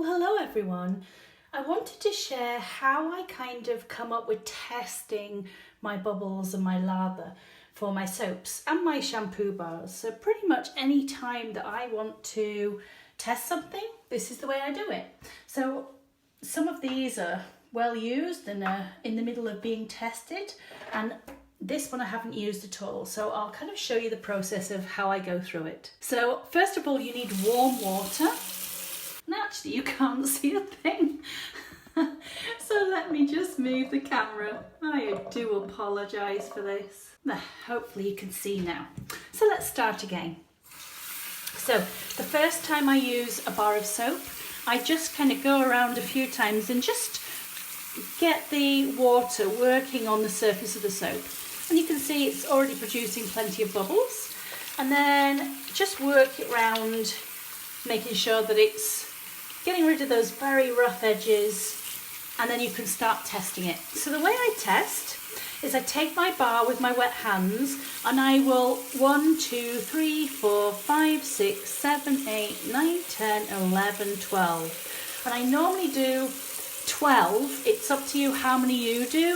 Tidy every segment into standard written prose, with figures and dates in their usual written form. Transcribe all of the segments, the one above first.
Well, hello everyone. I wanted to share how I kind of come up with testing my bubbles and my lather for my soaps and my shampoo bars. So pretty much any time that I want to test something, this is the way I do it. So some of these are well used and are in the middle of being tested, and this one I haven't used at all. So I'll kind of show you the process of how I go through it. So first of all, you need warm water. And actually you can't see a thing. So let me just move the camera. I do apologise for this. Hopefully you can see now. So let's start again. So the first time I use a bar of soap, I just kind of go around a few times and just get the water working on the surface of the soap. And you can see it's already producing plenty of bubbles. And then just work it round, making sure that it's getting rid of those very rough edges, and then you can start testing it. So the way I test is I take my bar with my wet hands and I will 1, 2, 3, 4, 5, 6, 7, 8, 9, 10, 11, 12. And I normally do 12. It's up to you how many you do,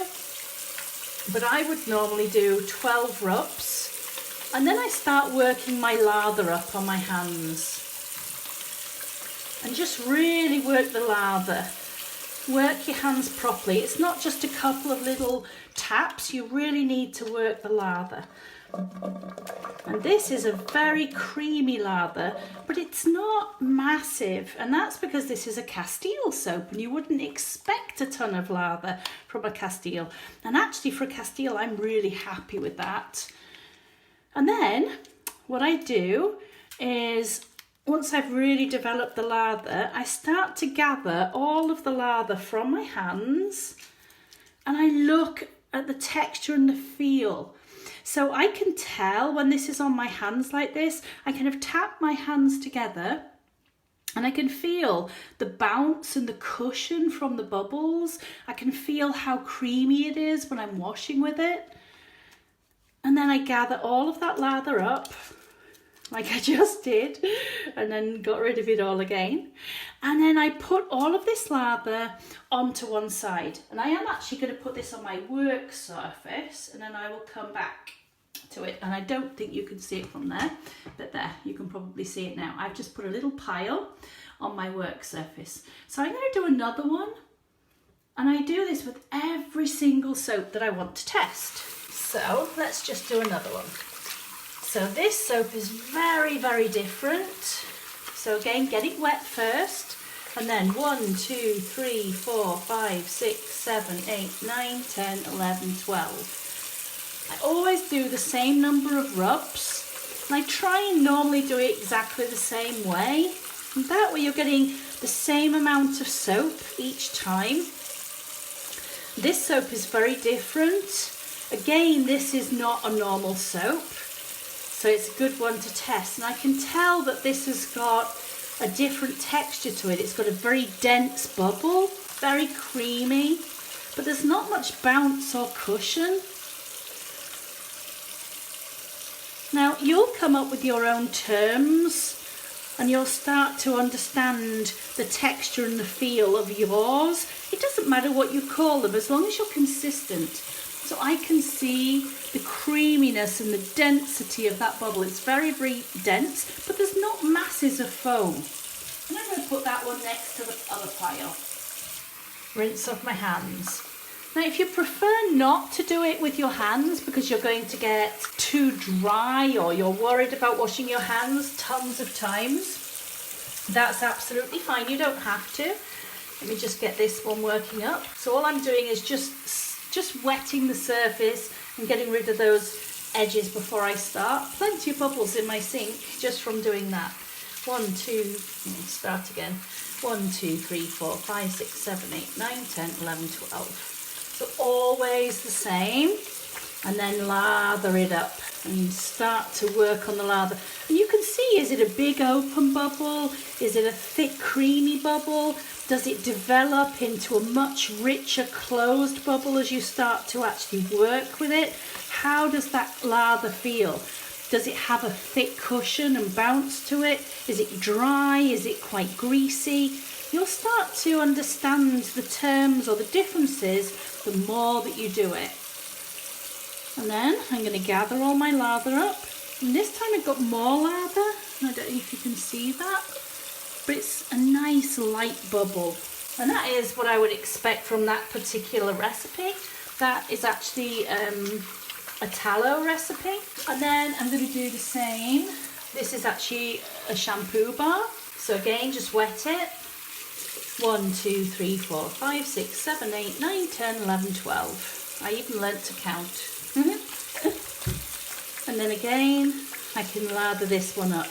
but I would normally do 12 rubs. And then I start working my lather up on my hands. And just really work the lather. Work your hands properly. It's not just a couple of little taps. You really need to work the lather. And this is a very creamy lather, but it's not massive. And that's because this is a Castile soap and you wouldn't expect a ton of lather from a Castile. And actually for a Castile, I'm really happy with that. And then what I do is, once I've really developed the lather, I start to gather all of the lather from my hands and I look at the texture and the feel. So I can tell when this is on my hands like this, I kind of tap my hands together and I can feel the bounce and the cushion from the bubbles. I can feel how creamy it is when I'm washing with it. And then I gather all of that lather up, like I just did, and then got rid of it all again. And then I put all of this lather onto one side. And I am actually going to put this on my work surface, and then I will come back to it. And I don't think you can see it from there, but there, you can probably see it now. I've just put a little pile on my work surface. So I'm going to do another one. And I do this with every single soap that I want to test. So let's just do another one. So this soap is very, very different. So again, get it wet first. And then 1, 2, 3, 4, 5, 6, 7, 8, 9, 10, 11, 12. I always do the same number of rubs. And I try and normally do it exactly the same way. And that way you're getting the same amount of soap each time. This soap is very different. Again, this is not a normal soap. So it's a good one to test. And I can tell that this has got a different texture to it. It's got a very dense bubble, very creamy, but there's not much bounce or cushion. Now you'll come up with your own terms and you'll start to understand the texture and the feel of yours. It doesn't matter what you call them as long as you're consistent. So I can see the creaminess and the density of that bubble. It's very, very dense, but there's not masses of foam. And I'm going to put that one next to the other pile. Rinse off my hands. Now, if you prefer not to do it with your hands because you're going to get too dry or you're worried about washing your hands tons of times, that's absolutely fine. You don't have to. Let me just get this one working up. So all I'm doing is just wetting the surface and getting rid of those edges before I start. Plenty of bubbles in my sink just from doing that. 1, 2, start again. 1, 2, 3, 4, 5, 6, 7, 8, 9, 10, 11, 12. So always the same. And then lather it up and start to work on the lather. And you can see, is it a big open bubble? Is it a thick creamy bubble? Does it develop into a much richer closed bubble as you start to actually work with it? How does that lather feel? Does it have a thick cushion and bounce to it? Is it dry? Is it quite greasy? you'll start to understand the terms or the differences the more that you do it. And then I'm going to gather all my lather up. And this time I've got more lather. I don't know if you can see that, but it's a nice light bubble. And that is what I would expect from that particular recipe. That is actually a tallow recipe. And then I'm going to do the same. This is actually a shampoo bar. So again, just wet it. 1, 2, 3, 4, 5, 6, 7, 8, 9, 10, 11, 12. I even learnt to count. And then again, I can lather this one up.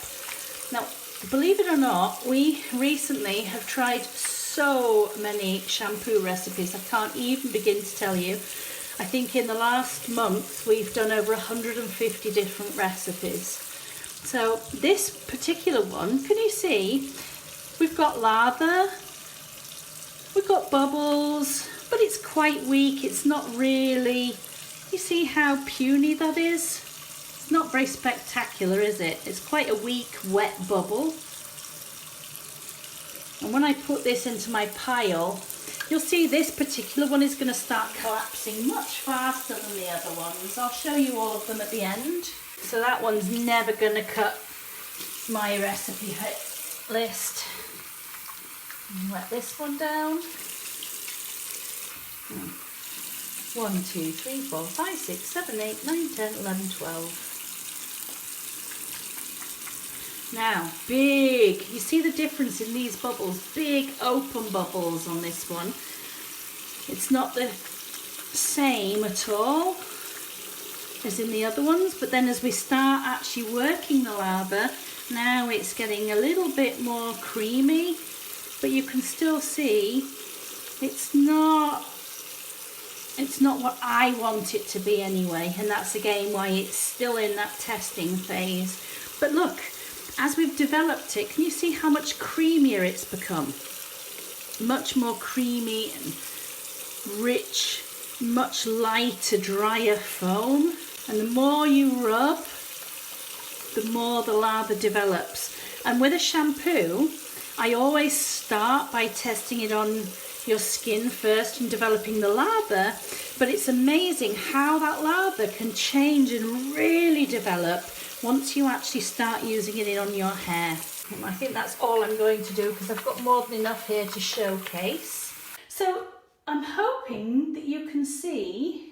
Now, believe it or not, we recently have tried so many shampoo recipes. I can't even begin to tell you. I think in the last month, we've done over 150 different recipes. So this particular one, can you see? We've got lather, we've got bubbles, but it's quite weak. It's not really, you see how puny that is? It's not very spectacular, is it? It's quite a weak, wet bubble. And when I put this into my pile, you'll see this particular one is going to start collapsing much faster than the other ones. I'll show you all of them at the end. So that one's never going to cut my recipe list. Wet this one down. 1, 2, 3, 4, 5, 6, 7, 8, 9, 10, 11, 12. Now, big, you see the difference in these bubbles? Big open bubbles on this one. It's not the same at all as in the other ones, but then as we start actually working the lather, now it's getting a little bit more creamy, but you can still see it's not what I want it to be anyway, and that's again why it's still in that testing phase. But look, as we've developed it, can you see how much creamier it's become? Much more creamy and rich, much lighter, drier foam. And the more you rub, the more the lather develops. And with a shampoo, I always start by testing it on your skin first and developing the lather, but it's amazing how that lather can change and really develop once you actually start using it on your hair. And I think that's all I'm going to do because I've got more than enough here to showcase. So I'm hoping that you can see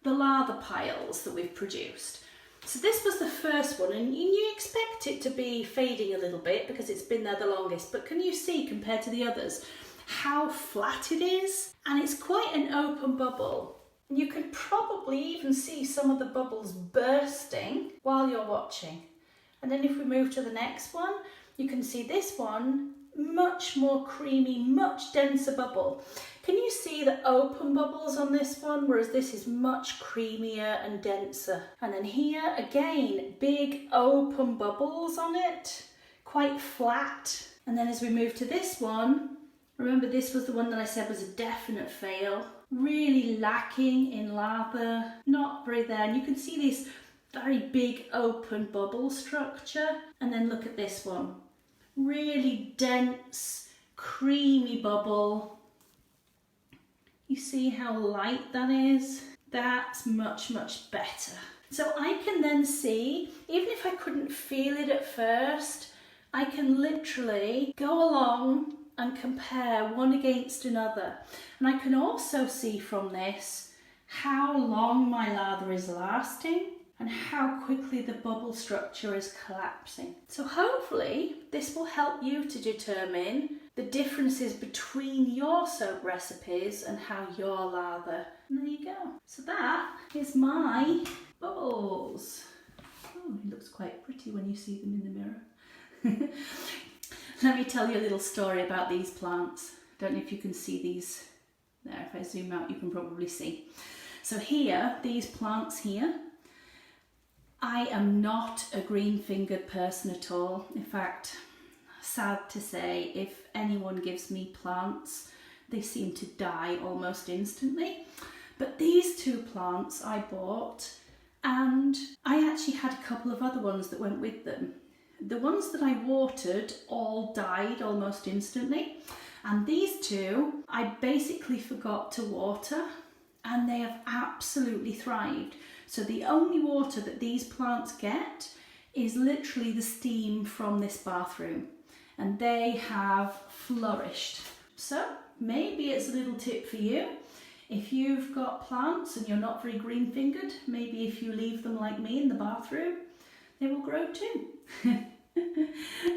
the lather piles that we've produced. So this was the first one, and you expect it to be fading a little bit because it's been there the longest, but can you see compared to the others how flat it is? And it's quite an open bubble. You can probably even see some of the bubbles bursting while you're watching. And then if we move to the next one, you can see this one, much more creamy, much denser bubble. Can you see the open bubbles on this one, whereas this is much creamier and denser? And then here, again, big open bubbles on it, quite flat. And then as we move to this one, remember this was the one that I said was a definite fail. Really lacking in lather, not very there. And you can see this very big open bubble structure. And then look at this one. Really dense, creamy bubble. You see how light that is? That's much, much better. So I can then see, even if I couldn't feel it at first, I can literally go along and compare one against another. And I can also see from this how long my lather is lasting and how quickly the bubble structure is collapsing. So hopefully this will help you to determine the differences between your soap recipes and how your lather. And there you go. So that is my bubbles. Oh, it looks quite pretty when you see them in the mirror. Let me tell you a little story about these plants. Don't know if you can see these there. If I zoom out, you can probably see. So here, these plants here, I am not a green-fingered person at all. In fact, sad to say, if anyone gives me plants, they seem to die almost instantly. But these two plants I bought, and I actually had a couple of other ones that went with them. The ones that I watered all died almost instantly, and these two I basically forgot to water, and they have absolutely thrived. So the only water that these plants get is literally the steam from this bathroom, and they have flourished. So maybe it's a little tip for you. If you've got plants and you're not very green fingered, maybe if you leave them like me in the bathroom, they will grow too.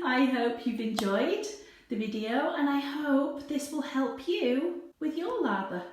I hope you've enjoyed the video, and I hope this will help you with your lather.